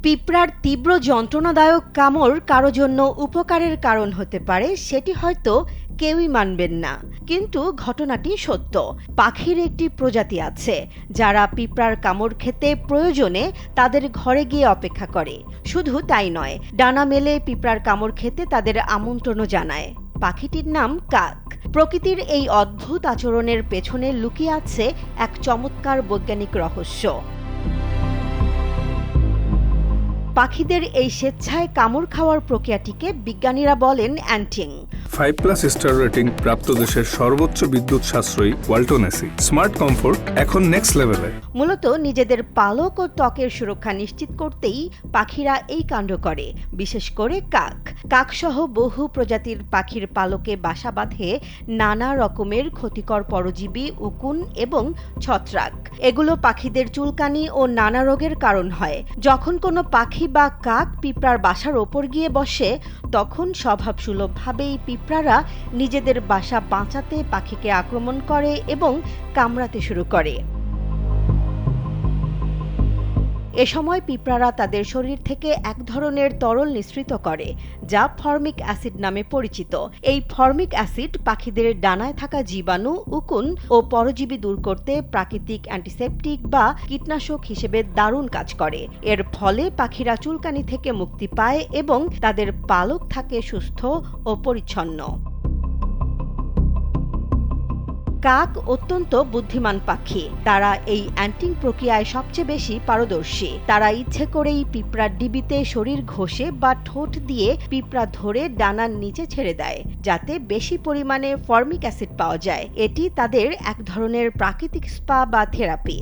পিঁপড়ার তীব্র যন্ত্রণাদায়ক কামড় কারো জন্য উপকারের কারণ হতে পারে, সেটি হয়তো কেউই মানবেন না, কিন্তু ঘটনাটি সত্য। পাখির একটি প্রজাতি আছে যারা পিঁপড়ার কামড় খেতে প্রয়োজনে তাদের ঘরে গিয়ে অপেক্ষা করে। শুধু তাই নয়, ডানা মেলে পিঁপড়ার কামড় খেতে তাদের আমন্ত্রণও জানায়। পাখিটির নাম কাক। প্রকৃতির এই অদ্ভুত আচরণের পেছনে লুকিয়ে আছে এক চমৎকার বৈজ্ঞানিক রহস্য। পাখিদের এই স্বেচ্ছায় কামড় খাওয়ার প্রক্রিয়াটিকে বিজ্ঞানীরা বলেন অ্যান্টিং। 5+ স্টার রেটিং প্রাপ্ত দেশের সর্বোচ্চ বিদ্যুৎ সাশ্রয়ী ওয়ালটন এসি স্মার্ট কমফোর্ট এখন নেক্সট লেভেলে। মূলত নিজেদের পালক ও ত্বকের সুরক্ষা নিশ্চিত করতেই পাখিরা এই কাণ্ড করে। বিশেষ করে কাকসহ বহু প্রজাতির পাখির পালকে বাসা বাঁধে নানা রকমের ক্ষতিকর পরজীবী, উকুন এবং ছত্রাক। এগুলো পাখিদের চুলকানি ও নানা রোগের কারণ হয়। যখন কোনো পাখি বা কাক পিঁপড়ার বাসার ওপর গিয়ে বসে, তখন স্বভাবসুলভভাবেই পিঁপড়ারা নিজেদের বাসা বাঁচাতে পাখিকে আক্রমণ করে এবং কামড়াতে শুরু করে। এ সময় পিঁপড়ারা তাদের শরীর থেকে এক ধরনের তরল নিঃসৃত করে, যা ফর্মিক অ্যাসিড নামে পরিচিত। এই ফর্মিক অ্যাসিড পাখিদের ডানায় থাকা জীবাণু, উকুন ও পরজীবী দূর করতে প্রাকৃতিক অ্যান্টিসেপটিক বা কীটনাশক হিসেবে দারুণ কাজ করে। এর ফলে পাখিরা চুলকানি থেকে মুক্তি পায় এবং তাদের পালক থাকে সুস্থ ও পরিচ্ছন্ন। কাক অত্যন্ত বুদ্ধিমান পাখি। তারা এই অ্যান্টিং প্রক্রিয়ায় সবচেয়ে বেশি পারদর্শী। তারা ইচ্ছে করেই পিঁপড়ার ডিবিতে শরীর ঘষে বা ঠোঁট দিয়ে পিঁপড়া ধরে ডানার নিচে ছেড়ে দেয়, যাতে বেশি পরিমাণে ফর্মিক অ্যাসিড পাওয়া যায়। এটি তাদের এক ধরনের প্রাকৃতিক স্পা বা থেরাপি।